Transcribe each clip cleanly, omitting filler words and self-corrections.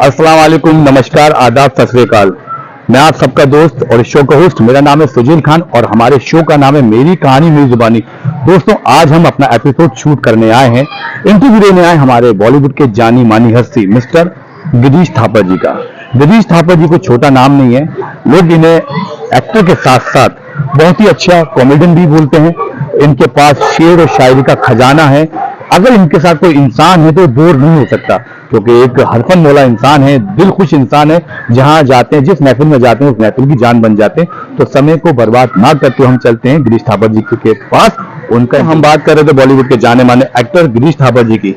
अस्सलाम वालेकुम, नमस्कार, आदाब, सत श्री अकाल। मैं आप सबका दोस्त और इस शो का होस्ट, मेरा नाम है सुजील खान और हमारे शो का नाम है मेरी कहानी मेरी जुबानी। दोस्तों, आज हम अपना एपिसोड शूट करने आए हैं, इंटरव्यू लेने आए हमारे बॉलीवुड के जानी मानी हस्ती मिस्टर गिरीश थापर जी का। गिरीश थापर जी को छोटा नाम नहीं है, लोग इन्हें एक्टर के साथ साथ बहुत ही अच्छा कॉमेडियन भी बोलते हैं। इनके पास शेर और शायरी का खजाना है। अगर इनके साथ कोई इंसान है तो बोर नहीं हो सकता, क्योंकि एक हरफन मौला इंसान है, दिल खुश इंसान है। जहां जाते हैं, जिस महफिल में जाते हैं, उस महफिल की जान बन जाते हैं। तो समय को बर्बाद ना करते हम चलते हैं गिरीश थापर जी के पास। उनका हम बात कर रहे थे बॉलीवुड के जाने माने एक्टर गिरीश थापर जी की।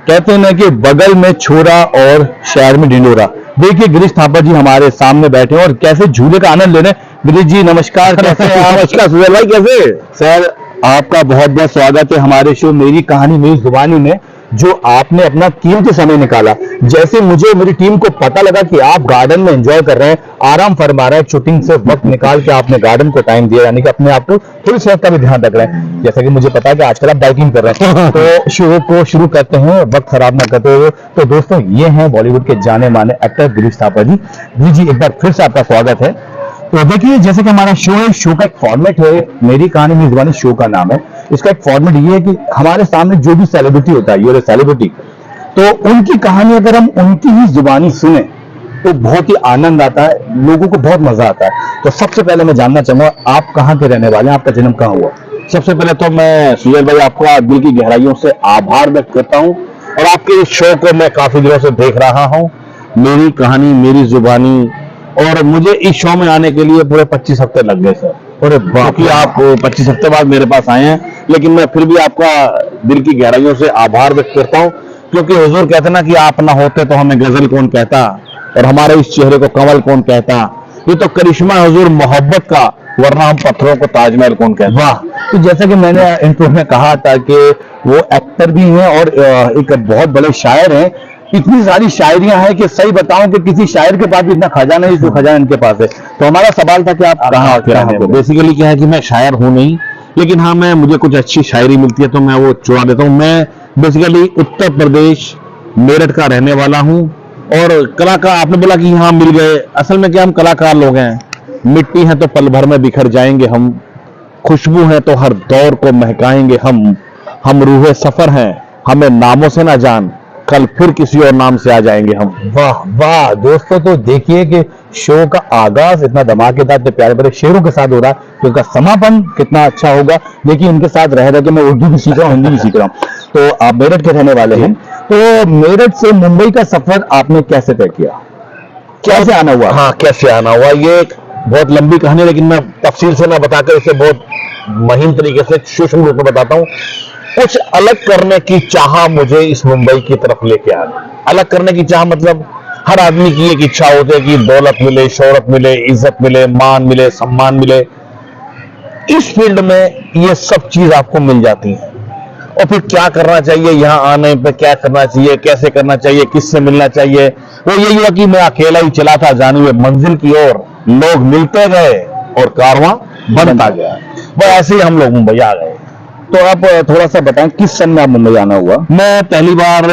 कहते हैं ना कि बगल में छोरा और शहर में ढिंडोरा। देखिए गिरीश थापर जी हमारे सामने बैठे हैं और कैसे झूले का आनंद ले रहे हैं। गिरीश जी नमस्कार, कैसे हैं आप? नमस्कार सुजल भाई, कैसे? सर, आपका बहुत बहुत स्वागत है हमारे शो मेरी कहानी मेरी जुबानी में, जो आपने अपना कीमती समय निकाला। जैसे मुझे मेरी टीम को पता लगा कि आप गार्डन में एंजॉय कर रहे हैं, आराम फरमा रहे हैं, शूटिंग से वक्त निकाल के आपने गार्डन को टाइम दिया, यानी कि अपने आप को फुल सेहत का भी ध्यान रख रहे हैं। जैसा कि मुझे पता है कि आजकल आप बाइकिंग कर रहे हैं। तो शो को शुरू करते हैं वक्त खराब ना करते हुए। तो दोस्तों, ये हैं बॉलीवुड के जाने माने एक्टर गिरीश थापर जी। जी एक बार फिर से आपका स्वागत है। तो देखिए, जैसे कि हमारा शो है, शो का एक फॉर्मेट है, मेरी कहानी मेरी जुबानी शो का नाम है। इसका एक फॉर्मेट ये है कि हमारे सामने जो भी सेलिब्रिटी होता है, ये सेलिब्रिटी, तो उनकी कहानी अगर हम उनकी ही जुबानी सुने तो बहुत ही आनंद आता है, लोगों को बहुत मजा आता है। तो सबसे पहले मैं जानना चाहूंगा, आप कहाँ के रहने वाले हैं, आपका जन्म कहाँ हुआ? सबसे पहले तो मैं सुजल भाई आपका दिल की गहराइयों से आभार व्यक्त करता हूँ, और आपके इस शो को मैं काफी दिनों से देख रहा हूँ, मेरी कहानी मेरी जुबानी। और मुझे इस शो में आने के लिए पूरे 25 हफ्ते लग गए सर। और क्योंकि आप 25 हफ्ते बाद मेरे पास आए हैं, लेकिन मैं फिर भी आपका दिल की गहराइयों से आभार व्यक्त करता हूँ। क्योंकि हुजूर कहते ना कि आप ना होते तो हमें गजल कौन कहता, और हमारे इस चेहरे को कमल कौन कहता। ये तो करिश्मा है हुजूर मोहब्बत का, वरना हम पत्थरों को ताजमहल कौन कहता। वाह! तो जैसा कि मैंने इंट्रो में कहा था कि वो एक्टर भी हैं और एक बहुत बड़े शायर हैं। इतनी सारी शायरियां हैं कि सही बताऊं कि किसी शायर के पास भी इतना खजाना है जो खजाना इनके पास है। तो हमारा सवाल था कि आप कहाँ कहाँ बेसिकली क्या है कि मैं शायर हूं नहीं, लेकिन हाँ मुझे कुछ अच्छी शायरी मिलती है तो मैं वो चुरा देता हूँ। मैं बेसिकली उत्तर प्रदेश मेरठ का रहने वाला हूँ। और कलाकार, आपने बोला कि हाँ मिल गए, असल में क्या हम कलाकार लोग हैं। मिट्टी है तो पल भर में बिखर जाएंगे हम, खुशबू है तो हर दौर को महकाएंगे हम रूहे सफर हैं, हमें नामों से ना जान, कल फिर किसी और नाम से आ जाएंगे हम। वाह वाह दोस्तों, तो देखिए कि शो का आगाज इतना धमाकेदार, इतने प्यारे प्यारे शेरों के साथ हो रहा है, तो उसका समापन कितना अच्छा होगा। देखिए, इनके साथ रह रहे कि मैं उर्दू भी सीख रहा हूँ, हिंदी भी सीख रहा हूँ। तो आप मेरठ के रहने वाले हैं, तो मेरठ से मुंबई का सफर आपने कैसे तय किया, कैसे आना हुआ? हाँ, कैसे आना हुआ, ये एक बहुत लंबी कहानी है, लेकिन मैं तफसील से ना बताकर इसे बहुत महीन तरीके से सूक्ष्म रूप में बताता हूँ। कुछ अलग करने की चाह मुझे इस मुंबई की तरफ लेके आ गई। अलग करने की चाह मतलब हर आदमी की एक इच्छा होती है कि दौलत मिले, शोहरत मिले, इज्जत मिले, मान मिले, सम्मान मिले। इस फील्ड में ये सब चीज आपको मिल जाती है, और फिर क्या करना चाहिए, यहाँ आने पे क्या करना चाहिए, कैसे करना चाहिए, किससे मिलना चाहिए, वो यही हुआ कि मैं अकेला ही चला था जाने हुए मंजिल की ओर। लोग मिलते गए और कारवां बनता गया। वो ऐसे ही हम लोग मुंबई आ गए। तो आप थोड़ा सा बताएं, किस सन में आप मुंबई आना हुआ? मैं पहली बार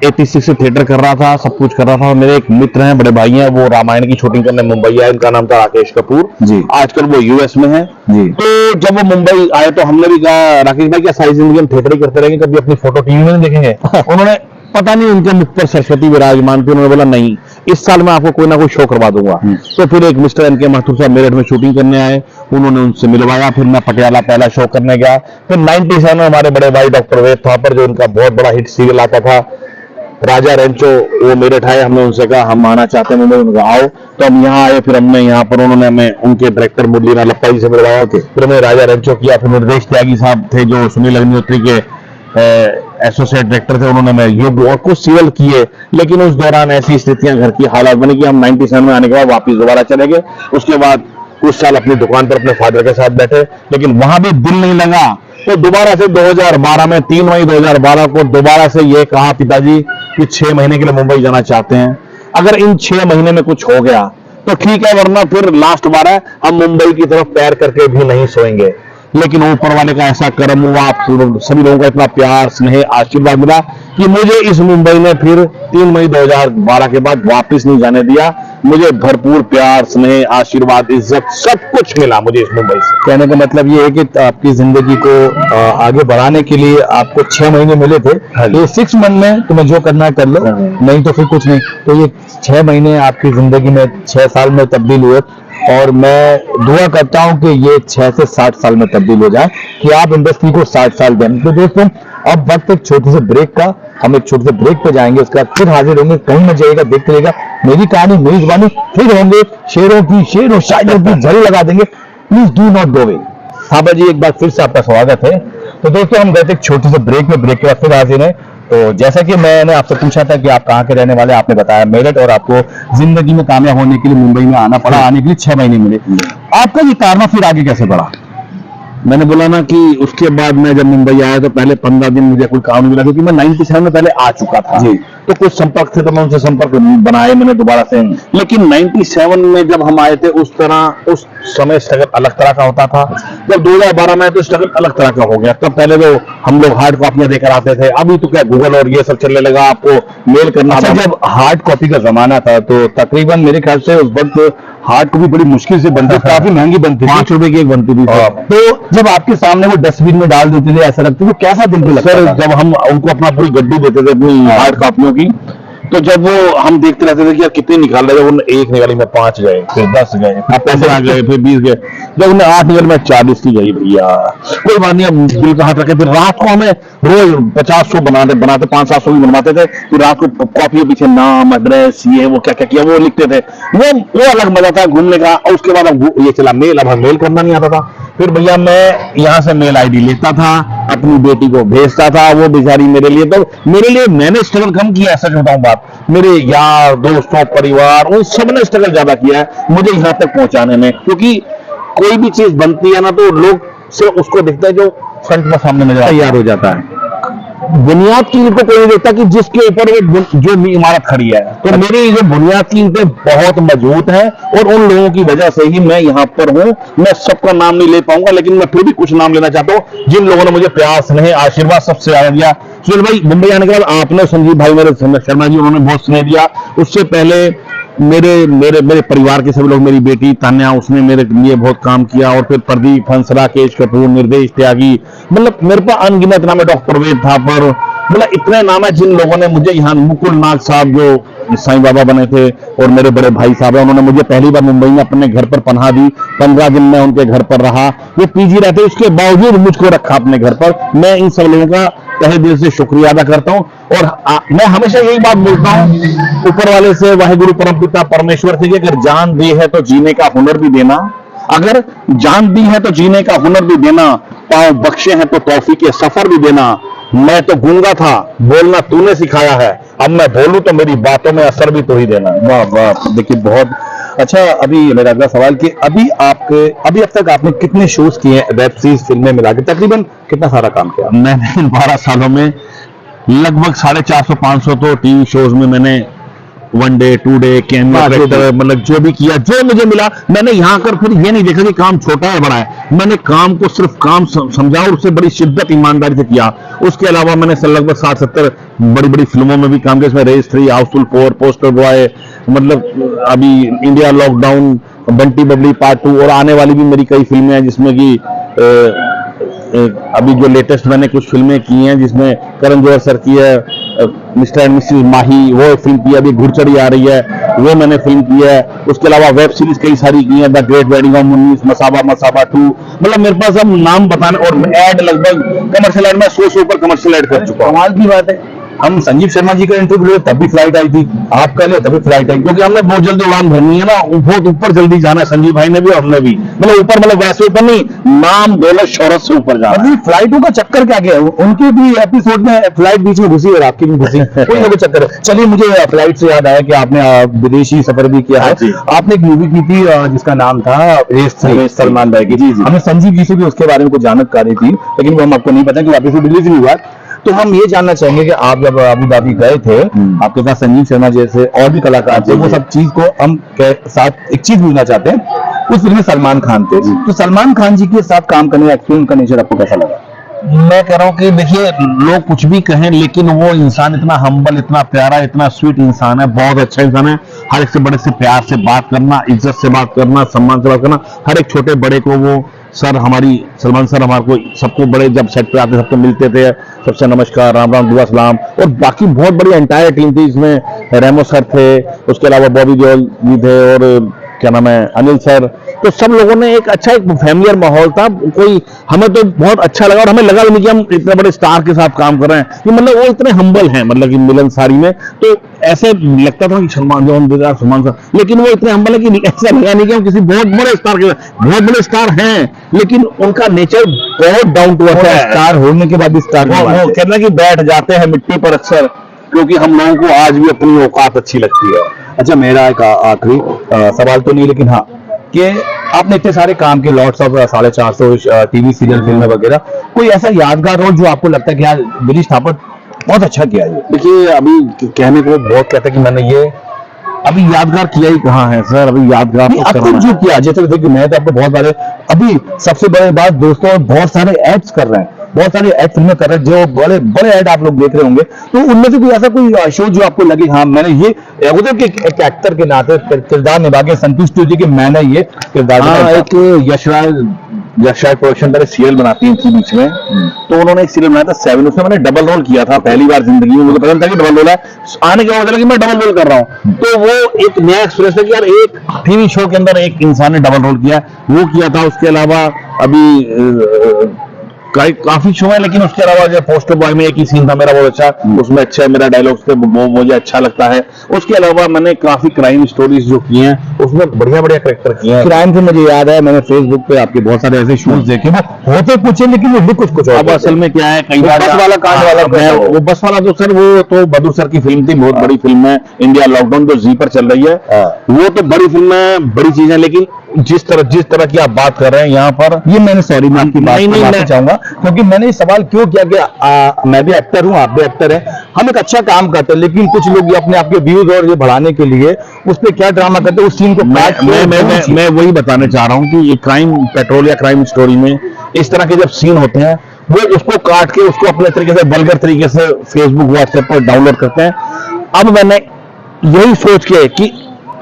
86 से थिएटर कर रहा था, सब कुछ कर रहा था। और मेरे एक मित्र हैं, बड़े भाई हैं, वो रामायण की शूटिंग करने मुंबई आए। इनका नाम था राकेश कपूर जी। आजकल वो यूएस में है जी। तो जब वो मुंबई आए तो हमने भी कहा, राकेश भाई क्या सारी जिंदगी हम थिएटर ही करते रहेंगे, कभी अपनी फोटो टीवी में नहीं देखेंगे? उन्होंने, पता नहीं उनके मुख पर सरस्वती विराजमान थी, उन्होंने बोला नहीं, इस साल मैं आपको कोई ना कोई शो करवा दूंगा। तो फिर एक मिस्टर एनके माथुर साहब मेरठ में शूटिंग करने आए, उन्होंने उनसे मिलवाया। फिर मैं पटियाला पहला शो करने गया। फिर 97 में हमारे बड़े भाई डॉक्टर वेद थापर, जो उनका बहुत बड़ा हिट सीरियल आता था राजा रेंचो, वो मेरठ आए। हमने उनसे कहा हम आना चाहते हैं मुंबई, उन्होंने कहा आओ। तो हम यहाँ आए। फिर हमने यहाँ पर, उन्होंने हमें उनके डायरेक्टर मुरलीधर लप्पा जी से मिलवाया। फिर हमने राजा रेंचो किया। फिर निर्देश त्यागी साहब थे जो सुनील अग्निहोत्री के एसोसिएट डायरेक्टर थे, उन्होंने मैं युग और कुछ सीरियल किए। लेकिन उस दौरान ऐसी स्थितियां, घर की हालात बनी कि हम 97 में आने के बाद वापिस दोबारा चले गए। उसके बाद कुछ साल अपनी दुकान पर अपने फादर के साथ बैठे, लेकिन वहां भी दिल नहीं लगा। तो दोबारा से 2012 में 3 मई 2012 को दोबारा से ये कहा पिताजी कि 6 महीने के लिए मुंबई जाना चाहते हैं। अगर इन 6 महीने में कुछ हो गया तो ठीक है, वरना फिर लास्ट बार है, हम मुंबई की तरफ पैर करके भी नहीं सोएंगे। लेकिन ऊपर वाले का ऐसा कर्म हुआ, आप सभी लोगों का इतना प्यार स्नेह आशीर्वाद मिला कि मुझे इस मुंबई ने फिर 3 मई 2012 के बाद वापस नहीं जाने दिया। मुझे भरपूर प्यार, स्नेह, आशीर्वाद, इज्जत सब कुछ मिला मुझे इस मुंबई से। कहने का मतलब ये है कि आपकी जिंदगी को आगे बढ़ाने के लिए आपको 6 महीने मिले थे। तो 6 मंथ में तुम्हें जो करना है कर लो, नहीं तो फिर कुछ नहीं। तो ये 6 महीने आपकी जिंदगी में 6 साल में तब्दील हुए, और मैं दुआ करता हूं कि ये 6 से 60 साल में तब्दील हो जाए, कि आप इंडस्ट्री को 60 साल दें। तो दोस्तों, अब वक्त एक छोटे से ब्रेक का, हम एक छोटे से ब्रेक पे जाएंगे, उसके बाद फिर हाजिर होंगे। कहीं मत जाइएगा, देखते रहिएगा मेरी कहानी मेरी जुबानी। फिर होंगे शेरों की शेर और शायरों की झड़ी लगा देंगे। Please do not go away. साबा जी, एक बार फिर से आपका स्वागत है। तो दोस्तों, हम गए थे एक छोटे से ब्रेक में, ब्रेक के बाद फिर हाजिर हैं। तो जैसा कि मैंने आपसे पूछा था कि आप कहाँ के रहने वाले, आपने बताया मेरठ, और आपको जिंदगी में कामयाब होने के लिए मुंबई में आना पड़ा। आने के लिए 6 महीने मिले। आपका ये कारनामा फिर आगे कैसे बढ़ा? मैंने बोला ना कि उसके बाद मैं जब मुंबई आया तो पहले 15 दिन मुझे कोई काम नहीं मिला, क्योंकि मैं 97 में पहले आ चुका था जी। तो कुछ संपर्क थे, तो मैं उनसे संपर्क बनाए मैंने दोबारा से। लेकिन 97 में जब हम आए थे, उस समय स्ट्रगल अलग तरह का होता था। जब 2012 में आए तो स्ट्रगल अलग तरह का हो गया। तब पहले तो हम लोग हार्ड कॉपियां देकर आते थे, अभी तो क्या गूगल और ये सब चलने लगा, आपको मेल करना। अच्छा, जब हार्ड कॉपी का जमाना था तो तकरीबन मेरे ख्याल से उस वक्त हार्ड कॉपी बड़ी मुश्किल से बनती, काफी महंगी बनती थी, 5 रुपए की एक बनती थी। तो जब आपके सामने वो डस्टबिन में डाल देते थे, ऐसा लगता था, तो कैसा दिन पे लगता सर, था? जब हम उनको अपना पूरी गड्डी देते थे अपनी हार्ड कॉपियों की, तो जब वो हम देखते रहते थे कि यार कितने निकाल रहे, जब उन्हें 1 निकाली में 5 गए, फिर 10 गए, फिर 15 गए, फिर 20 गए, जब उन्हें 8 निकाली में 40 की गई। भैया कोई बात नहीं, हम दिल का हाथ रखे। फिर रात को हमें रोज 50-100 बनाते 500-700 भी बनवाते थे। फिर रात को कॉपी के पीछे नाम, एड्रेस, ये वो क्या क्या किया वो लिखते थे। वो अलग मजा था घूमने का। और उसके बाद अब ये चला मेल, अब हम मेल करना नहीं आता था। फिर भैया मैं यहाँ से मेल आईडी लेता था, अपनी बेटी को भेजता था, वो बेचारी मेरे लिए, तो मेरे लिए मैंने स्ट्रगल कम किया, ऐसा कहता हूँ बात। मेरे यार, दोस्तों, परिवार, उन सब ने स्ट्रगल ज्यादा किया है मुझे यहाँ तक पहुंचाने में। क्योंकि कोई भी चीज बनती है ना, तो लोग सिर्फ उसको देखते हैं जो फ्रंट में सामने नजर तैयार हो जाता है। बुनियाद की ईंट को कोई नहीं देखता कि जिसके ऊपर वो जो इमारत खड़ी है। तो मेरी जो बुनियाद की ईंटें बहुत मजबूत है, और उन लोगों की वजह से ही मैं यहाँ पर हूँ। मैं सबका नाम नहीं ले पाऊंगा, लेकिन मैं फिर भी कुछ नाम लेना चाहता हूँ, जिन लोगों ने मुझे प्यार, स्नेह, आशीर्वाद सबसे ज्यादा दिया। सुनील भाई, मुंबई आने के बाद आपने, संजीव भाई मेरे शर्मा जी, उन्होंने बहुत स्नेह दिया। उससे पहले मेरे परिवार के सभी लोग, मेरी बेटी तान्या, उसने मेरे लिए बहुत काम किया। और फिर प्रदीप हंसरा, केश कपूर, निर्देश त्यागी, मतलब मेरे पास अनगिनत नाम है, डॉक्टर वेद थापर, मतलब इतने नाम है जिन लोगों ने मुझे यहाँ। मुकुल नाग साहब जो साईं बाबा बने थे, और मेरे बड़े भाई साहब है, उन्होंने मुझे पहली बार मुंबई में अपने घर पर पनाह दी। 15 दिन मैं उनके घर पर रहा। वो पीजी रहते, उसके बावजूद मुझको रखा अपने घर पर। मैं इन सब लोगों का तहे दिल से शुक्रिया अदा करता हूँ। और मैं हमेशा यही बात बोलता हूँ ऊपर वाले से, वाहिगुरु परमपिता परमेश्वर से, कि अगर जान दी है तो जीने का हुनर भी देना, अगर जान दी है तो जीने का हुनर भी देना, पांव बख्शे हैं तो तौफीक के सफर भी देना। मैं तो गूंगा था, बोलना तूने सिखाया है, अब मैं बोलूं तो मेरी बातों में असर भी तो ही देना। वाह वाह, देखिए बहुत अच्छा। अभी मेरा अगला सवाल कि अभी अब तक आपने कितने शोज किए, वेब सीरीज, फिल्में मिला के तकरीबन कितना सारा काम किया? मैंने 12 सालों में लगभग 450-500 तो टीवी शोज में मैंने 1 डे 2 डे कैमियो, मतलब जो भी किया, जो मुझे मिला। मैंने यहाँ आकर फिर ये नहीं देखा कि काम छोटा है बड़ा है। मैंने काम को सिर्फ काम समझा, और उससे बड़ी शिद्दत, ईमानदारी से किया। उसके अलावा मैंने लगभग 60-70 बड़ी बड़ी फिल्मों में भी काम किया। इसमें रेस 3, हाउसफुल 4, पोस्टर बॉय, मतलब अभी India lockdown, Bunty Babli part 2, और आने वाली भी मेरी कई फिल्में हैं, जिसमें कि अभी जो लेटेस्ट मैंने कुछ फिल्में की हैं, जिसमें करण जौहर सर की है मिस्टर एंड मिसेस माही, वो फिल्म की है। अभी घुड़चड़ी आ रही है, वो मैंने फिल्म की है। उसके अलावा वेब सीरीज कई सारी की है, the great wedding of Munnes, Masaba 2, मतलब मेरे पास अब नाम बताने। और ऐड लगभग कमर्शियल ऐड में 100 से ऊपर कमर्शियल ऐड कर चुका हूं। कमाल की बात है। हम संजीव शर्मा जी का इंटरव्यू लिए तब भी फ्लाइट आई थी, आपका लिए तभी फ्लाइट आई, क्योंकि हमने बहुत जल्दी उड़ान भरनी है ना, बहुत ऊपर जल्दी जाना है। संजीव भाई ने भी और हमने भी, मतलब ऊपर, मतलब वैसे ऊपर नहीं, नाम दौलत शोहरत से ऊपर जाना है। फ्लाइटों का चक्कर क्या गया? उनके भी एपिसोड में फ्लाइट बीच में घुसी और आपकी भी घुसी, कोई ना कोई चक्कर है। चलिए, मुझे फ्लाइट से याद आया कि आपने विदेशी सफर भी किया है। आपने एक मूवी की थी जिसका नाम था रेस 3, सलमान भाई की। जी, हमें संजीव जी से भी उसके बारे में कुछ जानकारी थी, लेकिन वो हम आपको नहीं पता कि एपिसोड रिलीज नहीं हुआ। तो हम ये जानना चाहेंगे कि आप जब अबू धाबी गए थे, आपके साथ संजीव शर्मा जैसे और भी कलाकार थे, वो सब चीज को हम के साथ एक चीज पूछना चाहते हैं। उस फिल्म में सलमान खान थे, तो सलमान खान जी के साथ काम करने का एक्सपीरियंस का नेचर आपको कैसा लगा? मैं कह रहा हूँ कि देखिए, लोग कुछ भी कहें लेकिन वो इंसान इतना हम्बल, इतना प्यारा, इतना स्वीट इंसान है, बहुत अच्छा इंसान है। हर एक से बड़े से प्यार से बात करना, इज्जत से बात करना, सम्मान से बात करना, हर एक छोटे बड़े को वो सर, हमारी सलमान सर हमारे को सबको बड़े जब सेट पे आते सबको मिलते थे, सबसे नमस्कार, राम राम, दुआ सलाम। और बाकी बहुत बड़ी एंटायर टीम थी, इसमें रेमो सर थे, उसके अलावा बॉबी देओल जी थे, और क्या नाम है, अनिल सर। तो सब लोगों ने एक अच्छा, एक फैमिलियर माहौल था, कोई हमें तो बहुत अच्छा लगा। और हमें लगा भी नहीं कि हम इतने बड़े स्टार के साथ काम कर रहे हैं, कि मतलब वो इतने हम्बल हैं, मतलब कि मिलनसारी में। तो ऐसे लगता था कि सलमान सर, लेकिन वो इतने हम्बल है कि ऐसा लगा नहीं कि हम किसी बहुत बड़े स्टार के, बहुत बड़े स्टार हैं लेकिन उनका नेचर बहुत डाउन टू अर्थ है। स्टार होने के बाद भी स्टार कहना कि बैठ जाते हैं मिट्टी पर अक्सर, क्योंकि हम लोगों को आज भी अपनी औकात अच्छी लगती है। अच्छा, मेरा एक आखिरी सवाल तो नहीं, लेकिन हाँ, कि आपने इतने सारे काम के lots of 450 TV serial film वगैरह, कोई ऐसा यादगार रोल जो आपको लगता है कि यार गिरीश थापट बहुत अच्छा किया है? देखिए, अभी कहने को बहुत कहते हैं कि मैंने ये अभी यादगार किया ही कहाँ है सर, अभी यादगार तो अब तक जो किया, जैसे देखिए मैं तो आपको बहुत सारे, अभी सबसे बड़ी बात दोस्तों, बहुत सारे एड्स कर रहे हैं, बहुत सारे एड फिल्में कर रहे हैं, जो बड़े बड़े एड आप लोग देख रहे होंगे। तो उनमें से कोई ऐसा कोई शो जो आपको लगे हाँ मैंने ये एक एक्टर के नाते किरदार निभा के संतुष्ट हुई कि मैंने ये किरदार हाँ, एक यशराज प्रोडक्शन पर सीरियल बनाती है इसी बीच में, तो उन्होंने एक सीरियल बनाया था 7, उसमें मैंने डबल रोल किया था पहली बार जिंदगी में। मुझे पता था कि डबल रोल है, आने के बाद पता लगा कि मैं डबल रोल कर रहा हूँ। तो वो एक नया एक्सपीरियंस है कि यार एक टीवी शो के अंदर एक इंसान ने डबल रोल किया, वो किया था। उसके अलावा अभी काफी शो है, लेकिन उसके अलावा जो पोस्टर बॉय में एक ही सीन था मेरा बहुत अच्छा, उसमें अच्छा मेरा डायलॉग थे, वो मुझे अच्छा लगता है। उसके अलावा मैंने काफी क्राइम स्टोरीज जो की हैं, उसमें बढ़िया बढ़िया कैरेक्टर किए हैं। क्राइम से मुझे याद है, मैंने फेसबुक पे आपके बहुत सारे ऐसे शोज देखे, वो होते कुछ है लेकिन वो भी कुछ अब असल में क्या है, कई बार बस वाला कांड वाला, वो बस वाला तो सर, वो तो बहादुर सर की फिल्म थी, बहुत बड़ी फिल्म है, इंडिया लॉकडाउन जो जी पर चल रही है, वो तो बड़ी फिल्म है, बड़ी चीज है। लेकिन जिस तरह की आप बात कर रहे हैं यहाँ पर, ये मैंने सॉरी मैं आपकी बात नहीं चाहूंगा, क्योंकि मैंने ये सवाल क्यों किया कि मैं भी एक्टर हूँ, आप भी एक्टर हैं, हम एक अच्छा काम करते हैं, लेकिन कुछ लोग ये अपने आपके व्यूज और ये बढ़ाने के लिए उस पर क्या ड्रामा करते हैं, उस सीन को मैं वही बताना चाह रहा हूँ कि ये क्राइम पेट्रोल या क्राइम स्टोरी में इस तरह के जब सीन होते हैं, वो उसको काट के उसको अपने तरीके से वल्गर तरीके से फेसबुक व्हाट्सएप पर डाउनलोड करते हैं। अब मैंने यही सोच के कि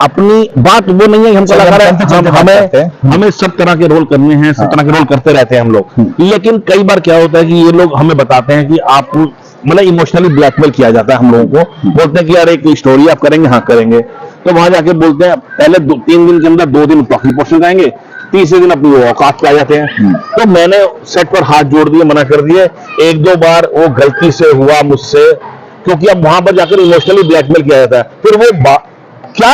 अपनी बात वो नहीं है कि हम कलाकार हैं, हमें सब तरह के रोल करने हैं, सब तरह के रोल करते रहते हैं हम लोग। लेकिन कई बार क्या होता है कि ये लोग हमें बताते हैं कि आप मतलब इमोशनली ब्लैकमेल किया जाता है हम लोगों को, बोलते हैं कि यार एक स्टोरी आप करेंगे, हाँ करेंगे, तो वहां जाके बोलते हैं पहले 3 दिन के अंदर 2 दिन टॉकिंग पोर्शन आएंगे, तीसरे दिन अपनी औकात पे आ जाते हैं। तो मैंने सेट पर हाथ जोड़ दिए, मना कर दिए। 1-2 बार वो गलती से हुआ मुझसे, क्योंकि अब वहां पर जाकर इमोशनली ब्लैकमेल किया जाता है, फिर वो क्या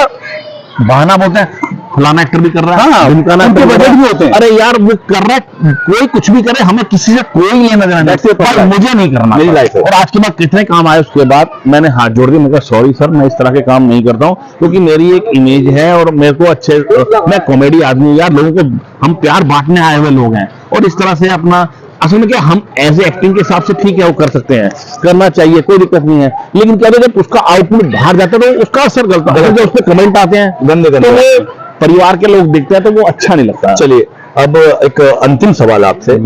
बहाना बोलते हैं, फलाना एक्टर भी कर रहा है, हाँ, उनके बजट भी होते हैं। अरे यार वो कर रहा है, कोई कुछ भी करे, हमें किसी से कोई लेना देना नहीं, पर मुझे नहीं करना मेरी लाइफ है। और आज के बाद कितने काम आए, उसके बाद मैंने हाथ जोड़ दिया, मैं कहा सॉरी सर, मैं इस तरह के काम नहीं करता हूँ, क्योंकि मेरी एक इमेज है और मेरे को अच्छे, मैं कॉमेडी आदमी हूँ यार, लोगों को हम प्यार बांटने आए हुए लोग हैं, और इस तरह से अपना असल में क्या, हम एज ए एक्टिंग के हिसाब से ठीक है वो कर सकते हैं, करना चाहिए, कोई दिक्कत नहीं है। लेकिन क्या जब उसका आउटपुट बाहर जाता है तो उसका असर गलत है, जब उस पर कमेंट आते हैं गंदे तो वो परिवार के लोग देखते हैं तो वो अच्छा नहीं लगता। चलिए, अब एक अंतिम सवाल आपसे,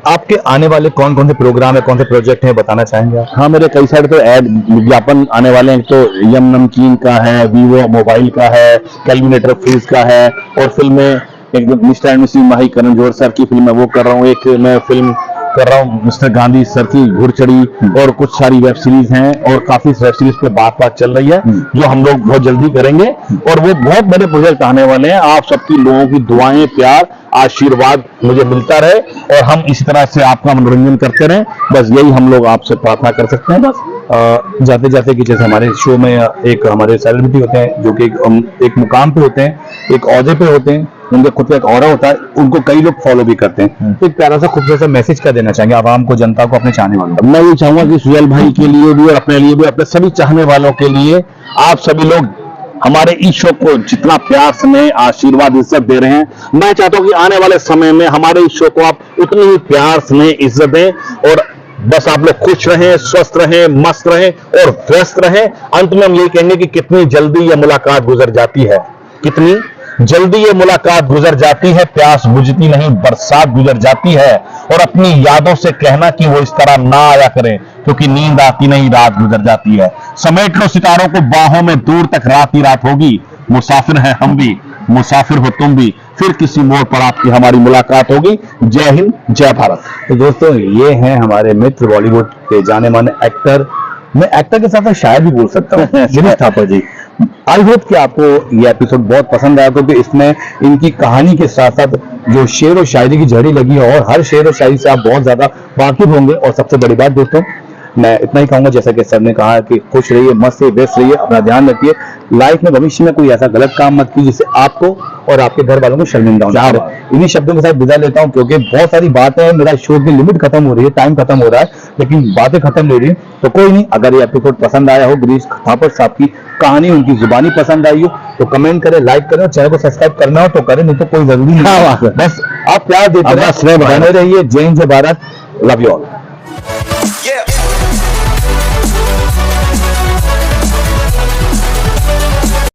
आपके आने वाले कौन कौन से प्रोग्राम है, कौन से प्रोजेक्ट हैं, बताना चाहेंगे आप? हाँ, मेरे कई सारे तो ऐड विज्ञापन आने वाले हैं, तो यम नमकीन का है, वीवो मोबाइल का है, कैलकुलेटर फ्रीज का है, और फिल्में एक mister and missus Mahi Karan Johar sir की फिल्म है वो कर रहा हूँ, एक मैं फिल्म कर रहा हूँ मिस्टर गांधी सर की घुड़चढ़ी, और कुछ सारी वेब सीरीज हैं, और काफी वेब सीरीज पे बात चल रही है जो हम लोग बहुत जल्दी करेंगे, और वो बहुत बड़े प्रोजेक्ट आने वाले हैं। आप सबकी लोगों की दुआएं, प्यार, आशीर्वाद मुझे मिलता रहे, और हम इसी तरह से आपका मनोरंजन करते रहें, बस यही हम लोग आपसे प्रार्थना कर सकते हैं। बस जाते जाते कि जैसे हमारे शो में एक हमारे सेलिब्रिटी होते हैं जो कि एक मुकाम पे होते हैं, एक ओहदे पे होते हैं, उनका खुद का एक ऑरा होता है, उनको कई लोग फॉलो भी करते हैं, तो एक प्यारा सा खूबसूरत सा मैसेज क्या देना चाहेंगे आवाम को, जनता को, अपने चाहने वालों को? मैं ये चाहूंगा कि सुहेल भाई के लिए भी और अपने लिए भी, अपने सभी चाहने वालों के लिए, आप सभी लोग हमारे इस शो को जितना प्यार स्नेह आशीर्वाद इज्जत दे रहे हैं, मैं चाहता हूं कि आने वाले समय में हमारे इस शो को आप उतनी ही प्यार स्नेह इज्जत दें, और बस आप लोग खुश रहें, स्वस्थ रहें, मस्त रहें और व्यस्त रहें। अंत में हम यही कहेंगे कि कितनी जल्दी ये मुलाकात गुजर जाती है, कितनी जल्दी ये मुलाकात गुजर जाती है, प्यास बुझती नहीं, बरसात गुजर जाती है, और अपनी यादों से कहना कि वो इस तरह ना आया करें, क्योंकि नींद आती नहीं, रात गुजर जाती है। समेट लो सितारों को बाहों में, दूर तक रात ही रात होगी। मुसाफिर हैं हम भी, मुसाफिर हो तुम भी, फिर किसी मोड़ पर आपकी हमारी मुलाकात होगी। जय हिंद, जय भारत। तो दोस्तों ये हैं हमारे मित्र बॉलीवुड के जाने माने एक्टर, मैं एक्टर के साथ साथ शायर भी बोल सकता हूँ, गिरीश थापर जी। आई होप कि आपको ये एपिसोड बहुत पसंद आया, क्योंकि इसमें इनकी कहानी के साथ साथ जो शेर और शायरी की झड़ी लगी है, और हर शेर और शायरी से आप बहुत ज्यादा वाकिफ होंगे। और सबसे बड़ी बात दोस्तों, मैं इतना ही कहूंगा, जैसा कि सर ने कहा कि खुश रहिए, मस्त रहिए, व्यस्त रहिए, अपना ध्यान रखिए। लाइफ में भविष्य में कोई ऐसा गलत काम मत कीजिए जिससे आपको और आपके घर वालों को शर्मिंदा होना पड़े। इन्हीं शब्दों के साथ विदा लेता हूं, क्योंकि बहुत सारी बातें हैं, मेरा शो की लिमिट खत्म हो रही है, टाइम खत्म हो रहा है, लेकिन बातें खत्म नहीं रही। तो कोई नहीं, अगर ये एपिसोड पसंद आया हो, गिरीश थापर साहब की कहानी, उनकी जुबानी पसंद आई हो, तो कमेंट करें, लाइक करें, और चैनल को सब्सक्राइब करना हो तो करें, नहीं तो कोई जरूरी नहीं है। बस आप प्यार देते रहिए, बने रहिए। जय हिंद, जय भारत, लव यू ऑल।